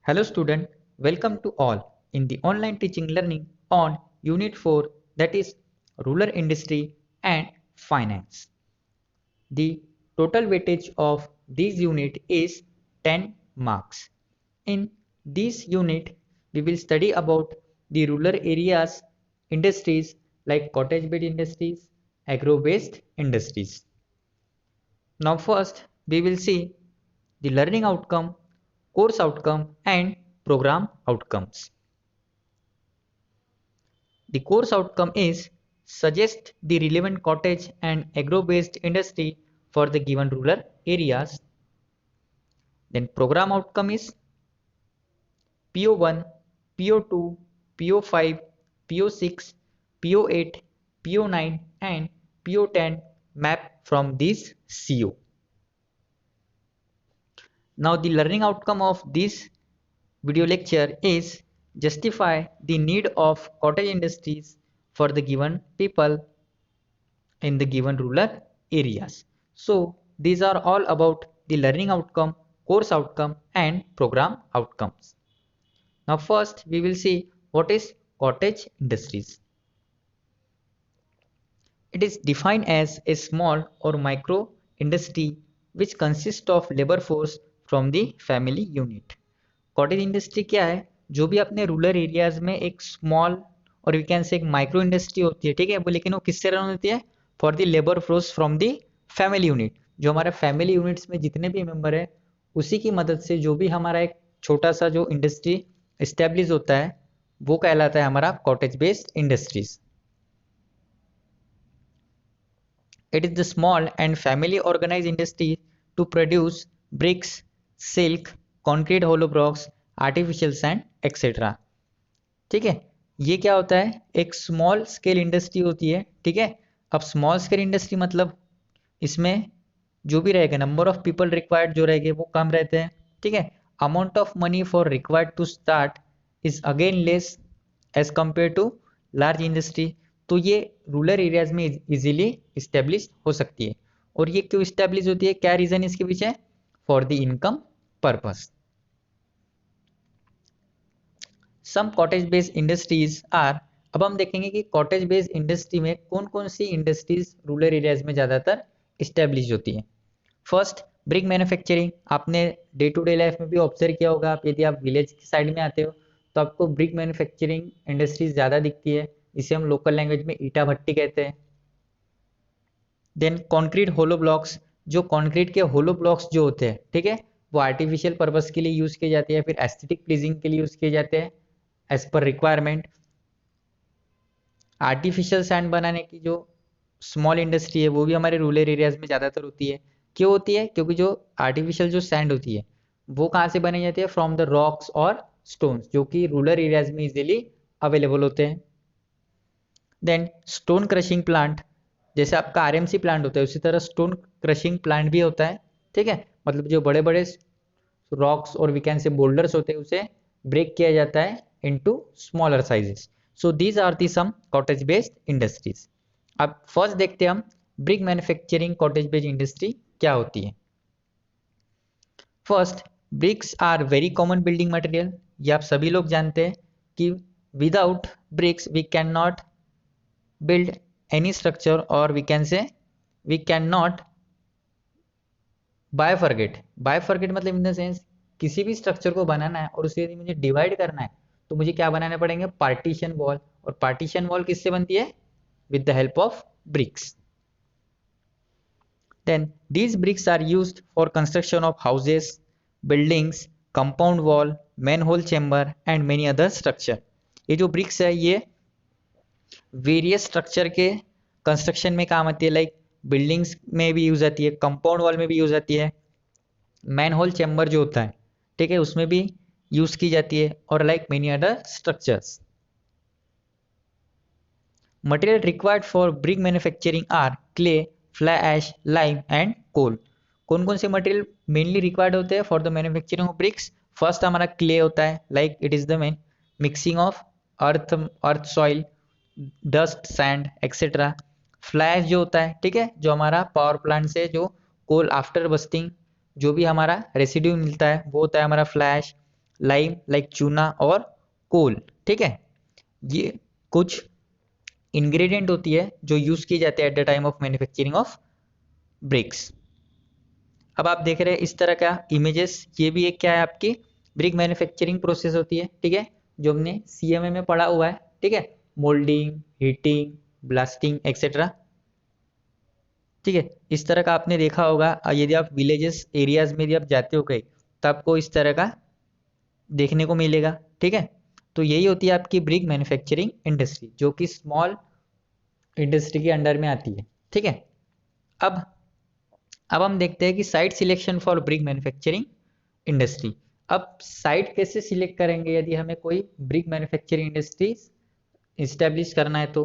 Hello student, welcome to all in the online teaching learning on Unit 4, that is Rural Industry and Finance. The total weightage of this unit is 10 marks. In this unit, we will study about the rural areas industries like cottage-based industries, agro-based industries. Now first, we will see the learning outcome, course outcome and program outcomes. The course outcome is suggest the relevant cottage and agro-based industry for the given rural areas. Then program outcome is PO1, PO2, PO5, PO6, PO8, PO9 and PO10 map from this CO. Now the learning outcome of this video lecture is justify the need of cottage industries for the given people in the given rural areas. So these are all about the learning outcome, course outcome and program outcomes. Now first we will see what is cottage industries. It is defined as a small or micro industry which consists of labor force from the family unit. Cottage industry क्या है? जो भी अपने rural areas में एक small और we can से एक माइक्रो इंडस्ट्री होती है, ठीक है, वो लेकिन वो किससे रन होती है? For the labour force from the family unit. जो हमारे फैमिली यूनिट्स में जितने भी मेंबर है उसी की मदद से जो भी हमारा एक छोटा सा जो इंडस्ट्री इस्टेब्लिश होता है वो कहलाता है हमारा cottage based industries. It is the small and family organized industry to produce bricks, silk, concrete hollow blocks, artificial sand, etc. ठीक है, ये क्या होता है? एक स्मॉल स्केल इंडस्ट्री होती है. ठीक है, अब स्मॉल स्केल इंडस्ट्री मतलब इसमें जो भी रहेगा नंबर ऑफ पीपल रिक्वायर्ड जो रहेंगे वो कम रहते हैं. ठीक है, amount of money for required to start is again less as compare to large industry. तो ये रूरल एरियाज में इजीली इस्टेब्लिश हो सकती है. और ये क्यों इस्टेब्लिश होती है? क्या रीजन इसके पीछे? For the income purpose. Some cottage based industries are. अब हम देखेंगे कि कॉटेज बेस्ड इंडस्ट्री में कौन कौन सी इंडस्ट्रीज रूरल एरियाज में ज़्यादातर इस्टेब्लिश होती है. First, brick manufacturing. आपने डे टू डे लाइफ में भी ऑब्जर्व किया होगा, यदि आप विलेज की साइड में आते हो तो आपको ब्रिक मैन्युफैक्चरिंग इंडस्ट्रीज ज़्यादा दिखती है. इसे हम लोकल लैंग्वेज में ईटा भट्टी कहते हैं. Then concrete hollow blocks. जो कॉन्क्रीट के होलो ब्लॉक्स जो होते हैं, ठीक है, वो आर्टिफिशियल पर्पस के लिए यूज़ किए जाते हैं, फिर एस्थेटिक प्लीजिंग के लिए यूज़ किए जाते हैं as per requirement. Artificial sand बनाने की जो स्मॉल इंडस्ट्री है वो भी हमारे रूरल एरियाज में ज़्यादातर होती है. क्यों होती है? क्योंकि जो आर्टिफिशियल जो सैंड होती है वो कहाँ से बनाई जाती है? फ्रॉम द रॉक्स और स्टोन्स, जो कि रूरल एरियाज में इजीली अवेलेबल होते हैं. Then stone crushing plant. जैसे आपका आरएमसी प्लांट होता है उसी तरह स्टोन क्रशिंग प्लांट भी होता है. ठीक है, मतलब जो बड़े बड़े रॉक्स और वी कैन से बोल्डर्स होते हैं उसे ब्रेक किया जाता है into smaller sizes. So these are the some cottage based industries. अब फर्स्ट देखते हैं हम brick manufacturing cottage based industry क्या होती है. First, bricks are very common building material. ये आप सभी लोग जानते हैं कि without bricks we can not build any structure, or we can say we cannot bifurcate मतलब इन द सेंस किसी भी स्ट्रक्चर को बनाना है और उसे यदि मुझे डिवाइड करना है तो मुझे क्या बनाने पड़ेंगे? Partition wall. और पार्टीशन वॉल किससे बनती है? With the help of bricks. Then these bricks are used for construction of houses, buildings, compound wall, manhole chamber and many other structure. ये जो ब्रिक्स है ये वेरियस स्ट्रक्चर के कंस्ट्रक्शन में काम आती है. लाइक बिल्डिंग्स में भी यूज आती है, कंपाउंड वॉल में भी यूज आती है, मैन होल चैम्बर जो होता है, ठीक है, उसमें भी यूज की जाती है, और like many other structures. Material required for brick manufacturing are clay, fly ash, lime and coal. कौन कौन से मटेरियल मेनली रिक्वायर्ड होते हैं for the manufacturing of bricks? First हमारा क्ले होता है, like it is the main mixing of earth soil, dust, sand etcetera. Flash जो होता है, ठीक है, जो हमारा पावर प्लांट से जो कोल आफ्टर बस्टिंग जो भी हमारा रेसिड्यू मिलता है वो होता है हमारा फ्लैश. लाइम लाइक चूना और कोल। ठीक है, ये कुछ इंग्रेडिएंट होती है जो यूज की जाती है at the time of manufacturing of BRICS. अब आप देख रहे हैं इस तरह का इमेजेस, ये भी एक क्या है आपकी ब्रिक मैन्युफैक्चरिंग प्रोसेस होती है। ठीक है, जो हमने सीएमए में पढ़ा हुआ है। ठीक है, मोल्डिंग, हीटिंग, ब्लास्टिंग एक्सेट्रा। ठीक है, इस तरह का आपने देखा होगा। यदि आप विलेजेस एरियाज में यदि आप जाते हो कहीं तो आपको इस तरह का देखने को मिलेगा। ठीक है, तो यही होती है आपकी ब्रिक मैन्युफैक्चरिंग इंडस्ट्री, जो कि स्मॉल इंडस्ट्री के अंडर में आती है। ठीक है, अब हम देखते हैं कि site selection for brick manufacturing industry. अब साइट कैसे सिलेक्ट करेंगे यदि हमें कोई ब्रिक मैन्युफैक्चरिंग इंडस्ट्री इस्टेब्लिश करना है तो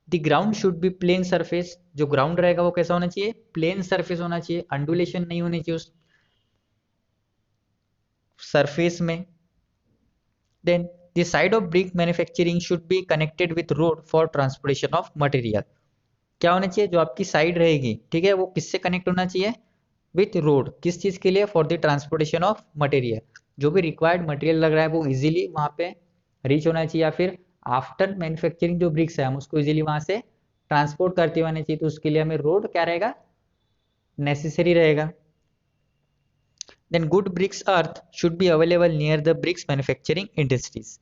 the ground should be plain surface. जो ग्राउंड रहेगा वो कैसा होना चाहिए, प्लेन सरफेस होना चाहिए, अंडुलेशन नहीं होनी चाहिए उस सरफेस में। Then the side of brick manufacturing should be connected with road for transportation of material. क्या होना चाहिए, जो आपकी साइड रहेगी, ठीक है, वो किससे कनेक्ट होना चाहिए, विथ रोड। किस चीज के लिए, for the transportation of material. जो भी रिक्वायर्ड मटेरियल लग रहा है वो इजीली वहां पे रीच होना चाहिए, या फिर आफ्टर मैन्युफैक्चरिंग जो ब्रिक्स है हम उसको इजीली वहां से ट्रांसपोर्ट करते हुए आना चाहिए, तो उसके लिए हमें रोड क्या रहेगा, नेसेसरी रहेगा। Then good bricks earth should be available near the bricks manufacturing industries.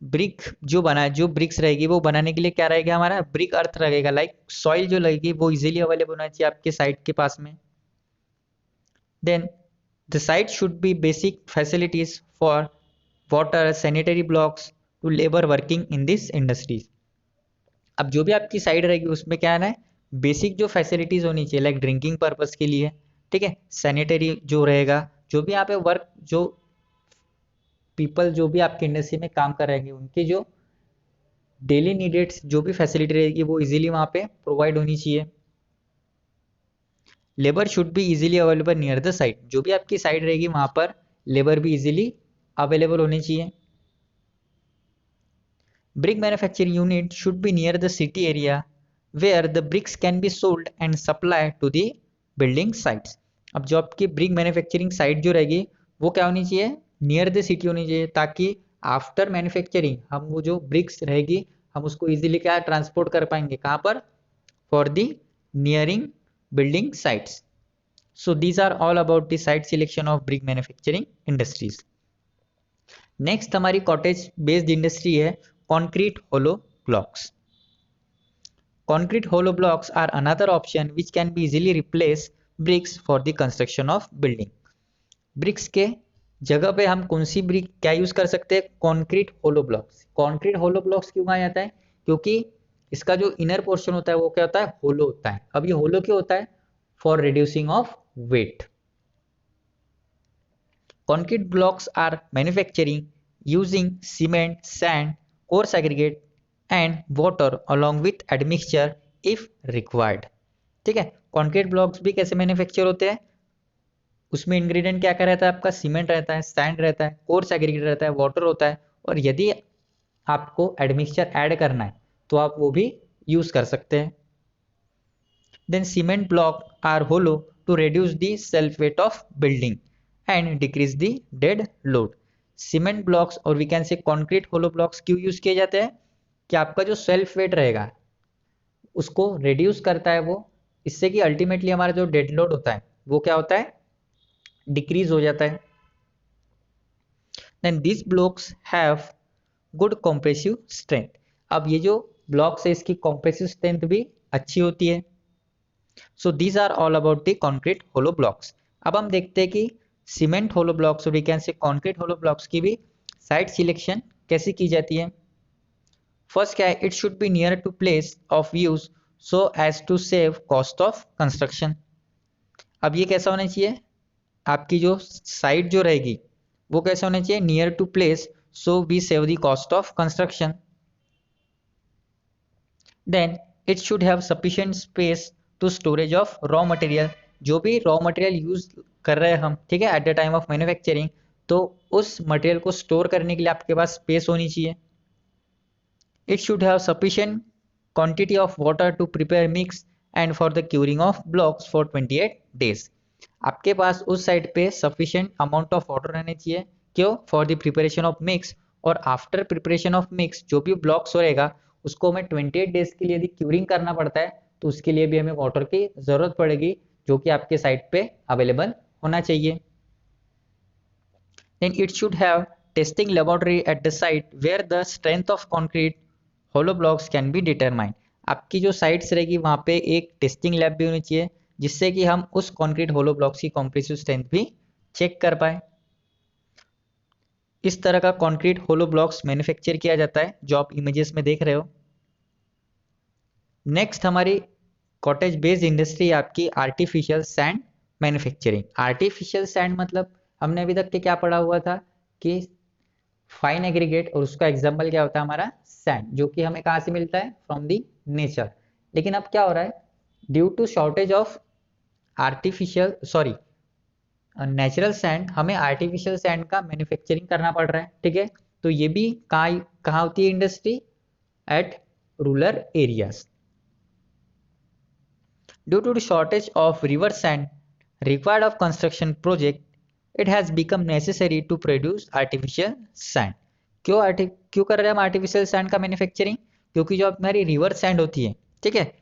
Brick जो बना, जो ब्रिक्स रहेगी वो बनाने के लिए क्या रहेगा, हमारा ब्रिक अर्थ रहेगा, लाइक सॉइल जो लगेगी वो इजीली अवेलेबल होना चाहिए आपके साइट के पास में। Then the site should be basic facilities for water, sanitary blocks to labour working in this industries. अब जो भी आपकी साइट रहेगी उसमें क्या है, बेसिक जो फैसिलिटीज होनी चाहिए, लाइक ड्रिंकिंग पर्पस के लिए। ठीक है, सैनिटरी जो रहेगा, जो भी यहाँ पे वर्क, जो पीपल जो भी आपकी इंडस्ट्री में काम कर रहेंगे उनके जो डेली नीडेड्स जो भी फैसिलिटी रहेगी वो इजीली वहाँ पे प्रोवाइड होनी चाहिए। Labour should be easily available near the site. जो भी आपकी साइट रहेगी वहाँ पर लेबर भी इजीली अवेलेबल होनी चाहिए। Brick manufacturing unit should be near the city area where the bricks can be sold and supplied to the building sites. अब जो आपकी ब्रिक मैन्युफैक्चरिंग साइट जो रहेगी वो क्या होनी चाहिए, नियर द सिटी होनी चाहिए, ताकि आफ्टर मैन्युफैक्चरिंग हम वो जो ब्रिक्स रहेगी हम उसको इजीली क्या ट्रांसपोर्ट कर पाएंगे, कहाँ पर, for the nearing building sites. So these are all about the site selection of brick manufacturing industries. Next हमारी कॉटेज बेस्ड इंडस्ट्री है concrete hollow blocks. Concrete hollow blocks are another option which can be easily replace bricks for the construction of building. Bricks के जगह पे हम कौन सी brick क्या use कर सकते हैं, concrete hollow blocks. Concrete hollow blocks क्यों कहा जाता है, क्योंकि इसका जो इनर पोर्शन होता है वो क्या होता है, होलो होता है। अब ये होलो क्यों होता है, for reducing of weight. Concrete blocks are manufacturing using cement, sand, coarse aggregate and water along with admixture if required. ठीक है, कॉन्क्रीट ब्लॉक्स भी कैसे मैन्युफैक्चर होते हैं, उसमें इंग्रेडिएंट क्या क्या रहता है आपका, सीमेंट रहता है, सैंड रहता है, कोर्स एग्रीगेट रहता है, वाटर होता है, और यदि आपको एडमिक्सचर ऐड करना है तो आप वो भी यूज कर सकते हैं। Then cement block are hollow to reduce the self weight of building and decrease the dead load. Cement blocks और we can say concrete hollow blocks क्यों यूज किए जाते हैं, कि आपका जो सेल्फ वेट रहेगा उसको रिड्यूस करता है वो, इससे कि अल्टीमेटली हमारा जो डेड लोड होता है वो क्या होता है, डिक्रीज हो जाता है। Then this blocks have good compressive strength. अब ये जो ब्लॉक्स है इसकी कॉम्प्रेसिव स्ट्रेंथ भी अच्छी होती है। So these are all about the concrete hollow blocks. अब हम देखते हैं कि सीमेंट होलो ब्लॉक्स और we can say concrete hollow blocks की भी साइट सिलेक्शन कैसे की जाती है। फर्स्ट क्या है, it should be near to place of use so as to save cost of construction. अब ये कैसा होना चाहिए, आपकी जो साइट जो रहेगी वो कैसा होना चाहिए, near to place so we save the cost of construction. Then it should have sufficient space to storage of raw material. जो भी रॉ मटेरियल यूज कर रहे हैं हम, ठीक है, at the time of manufacturing, तो उस मटेरियल को स्टोर करने के लिए आपके पास स्पेस होनी चाहिए। It should have sufficient quantity of water to prepare mix and for the curing of blocks for 28 days। आपके पास उस साइड पे सफिशिएंट अमाउंट ऑफ वाटर रहने चाहिए। क्यों? For the preparation of mix. और आफ्टर प्रिपरेशन ऑफ मिक्स जो भी blocks रहेगा उसको हमें 28 डेज के लिए यदि क्यूरिंग करना पड़ता है तो उसके लिए भी हमें वाटर की जरूरत पड़ेगी, जो कि आपके साइट पे अवेलेबल होना चाहिए। Then it should have testing laboratory at the site where the strength of concrete hollow blocks can be determined। आपकी जो साइट्स रहेगी वहां पे एक टेस्टिंग लैब भी होनी चाहिए जिससे कि हम उस कंक्रीट होलो ब्लॉक्स की कॉम्प्रेसिव स्ट्रेंथ भी चेक कर पाए। इस तरह का कंक्रीट होलो ब्लॉक्स मैन्युफैक्चर किया जाता है जो आप इमेजेस में देख रहे हो। नेक्स्ट हमारी कॉटेज बेस्ड इंडस्ट्री आपकी artificial sand manufacturing. Artificial sand मतलब हमने अभी तक के क्या पढ़ा हुआ था कि फाइन एग्रीगेट, और उसका एग्जाम्पल क्या होता है हमारा सैंड, जो कि हमें कहाँ से मिलता है? From the nature. लेकिन अब क्या हो रहा है? Due to shortage of artificial sorry natural sand हमें आर्टिफिशियल सैंड का मैन्युफैक्चरिंग करना पड़ रहा है। ठीक है, तो ये भी कहाँ होती है industry? At rural areas. Due to the shortage of river sand required of construction project, it has become necessary to produce artificial sand। क्यों कर रहे हैं हम आर्टिफिशियल सैंड का मैन्युफैक्चरिंग? क्योंकि जो हमारी रिवर सैंड होती है, ठीक है,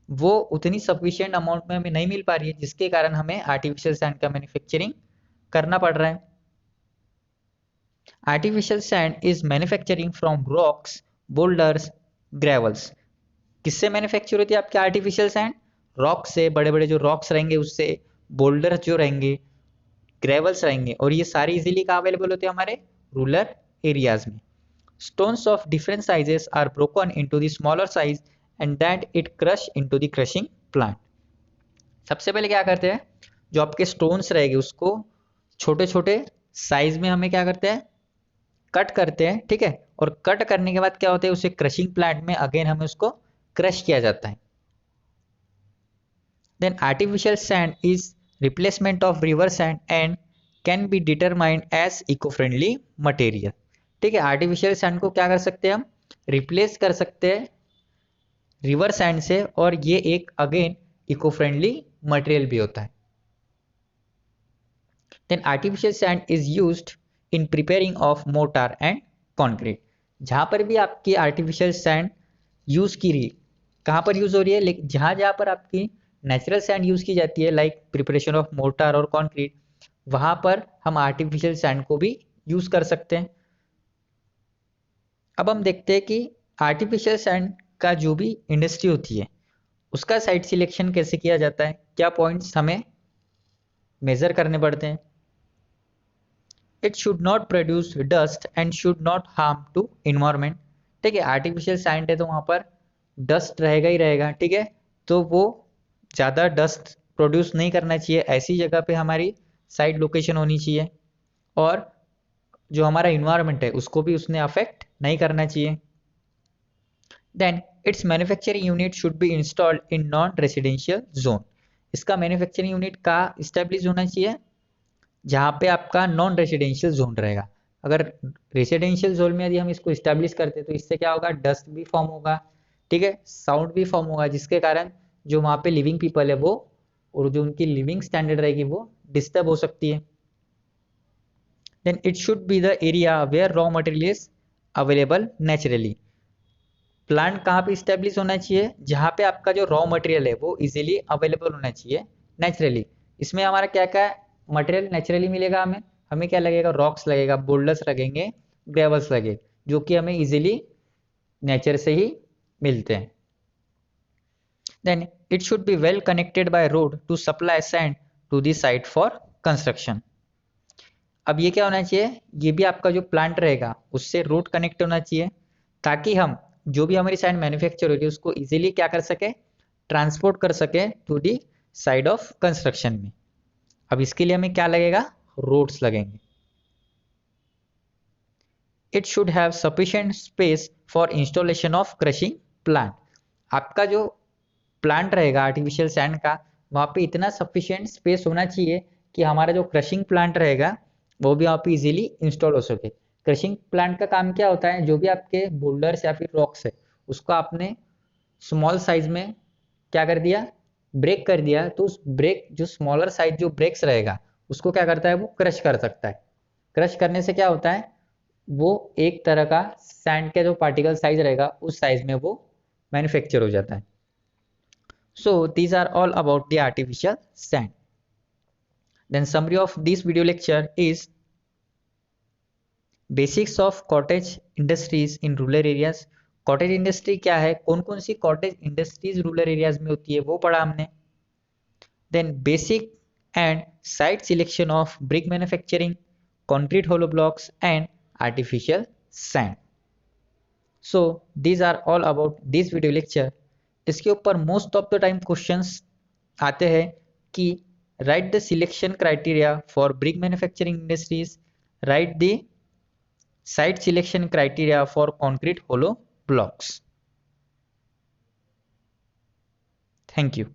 वो उतनी सफिशिएंट अमाउंट में हमें नहीं मिल पा रही है, जिसके कारण हमें आर्टिफिशियल सैंड का मैन्युफैक्चरिंग करना पड़ रहा है। Artificial sand is manufacturing from rocks, boulders, gravels. किससे मैन्युफैक्चर होती है आपकी आर्टिफिशियल सैंड? रॉक से, बड़े बड़े जो रॉक्स रहेंगे उससे, बोल्डर जो रहेंगे, ग्रेवल्स रहेंगे, और ये सारी इजीली कहाँ अवेलेबल होते हैं? हमारे रूरल एरियाज में। Stones of different sizes are broken into the smaller size and that it crush into the crushing plant. सबसे पहले क्या करते हैं, जो आपके स्टोन्स रहेंगे उसको छोटे छोटे साइज में हमें क्या करते हैं? कट करते हैं। ठीक है, और कट करने के बाद क्या होता है? उसे क्रशिंग प्लांट में अगेन हमें उसको क्रश किया जाता है। Then artificial sand is replacement of river sand and can be determined as eco-friendly material। ठीक है, आर्टिफिशियल सैंड को क्या कर सकते हैं हम? रिप्लेस कर सकते हैं रिवर सैंड से, और ये एक अगेन इको फ्रेंडली मटेरियल भी होता है। Then artificial sand is used in preparing of mortar and concrete. जहां पर भी आपकी आर्टिफिशियल सैंड यूज की रही, कहां पर यूज हो रही है? लेकिन जहां जहां पर आपकी नेचुरल सैंड यूज की जाती है, लाइक प्रिपरेशन ऑफ मोटार और कॉन्क्रीट, वहां पर हम आर्टिफिशियल सैंड को भी यूज कर सकते हैं। अब हम देखते हैं कि आर्टिफिशियल सैंड का जो भी इंडस्ट्री होती है उसका साइट सिलेक्शन कैसे किया जाता है, क्या पॉइंट्स हमें मेजर करने पड़ते हैं। It should not produce dust and should not harm to environment. ठीक है, आर्टिफिशियल सैंड है तो वहां पर डस्ट रहेगा ही रहेगा। ठीक है, तो वो ज़्यादा डस्ट प्रोड्यूस नहीं करना चाहिए, ऐसी जगह पे हमारी साइट लोकेशन होनी चाहिए, और जो हमारा इन्वायरमेंट है उसको भी उसने अफेक्ट नहीं करना चाहिए। Then its manufacturing unit should be installed in non residential zone. इसका मैन्युफैक्चरिंग यूनिट का इस्टेब्लिश होना चाहिए जहाँ पे आपका नॉन रेसिडेंशियल जोन रहेगा। अगर रेसिडेंशियल जोन में यदि हम इसको इस्टेब्लिश करते तो इससे क्या होगा? डस्ट भी फॉर्म होगा, ठीक है, साउंड भी फॉर्म होगा, जिसके कारण जो वहाँ पे लिविंग पीपल है वो, और जो उनकी लिविंग स्टैंडर्ड रहेगी वो डिस्टर्ब हो सकती है। Then it should be the area where raw material is available naturally. Plant कहाँ पे इस्टेब्लिश होना चाहिए? जहाँ पे आपका जो रॉ मटेरियल है वो इजीली अवेलेबल होना चाहिए नेचुरली। इसमें हमारा क्या क्या मटेरियल नेचुरली मिलेगा? हमें हमें क्या लगेगा? रॉक्स लगेगा, बोल्डर्स लगेंगे, ग्रेवल्स लगे, जो कि हमें इजीली नेचर से ही मिलते हैं। Then it should be well connected by road to supply sand to the site for construction। अब ये क्या होना चाहिए? ये भी आपका जो प्लांट रहेगा उससे रोड कनेक्ट होना चाहिए, ताकि हम जो भी हमारी सैंड मैन्युफैक्चर होगी उसको इजीली क्या कर सके? ट्रांसपोर्ट कर सके to the side of construction में। अब इसके लिए हमें क्या लगेगा? रोड्स लगेंगे। It should have sufficient space for installation of crushing plant. आपका जो प्लांट रहेगा आर्टिफिशियल सैंड का, वहाँ पे इतना सफिशिएंट स्पेस होना चाहिए कि हमारा जो क्रशिंग प्लांट रहेगा वो भी वहाँ पे इजीली इंस्टॉल हो सके। क्रशिंग प्लांट का काम क्या होता है? जो भी आपके बोल्डर्स या फिर रॉक्स है उसको आपने स्मॉल साइज में क्या कर दिया? ब्रेक कर दिया तो उस ब्रेक जो स्मॉलर साइज जो ब्रेक्स रहेगा उसको क्या करता है, वो क्रश कर सकता है। क्रश करने से क्या होता है, वो एक तरह का सैंड का जो पार्टिकल साइज रहेगा उस साइज में वो मैन्युफैक्चर हो जाता है। So these are all about the artificial sand. Then summary of this video lecture is basics of cottage industries in rural areas. Cottage industry क्या है, कौन कौन सी कॉटेज इंडस्ट्रीज रूरल एरियाज में होती है वो पढ़ा हमने। Then basic and site selection of brick manufacturing, concrete hollow blocks and artificial sand. So these are all about this video lecture. इसके ऊपर most of the time questions आते हैं कि right the selection criteria for brick manufacturing industries, right the site selection criteria for concrete hollow blocks. Thank you.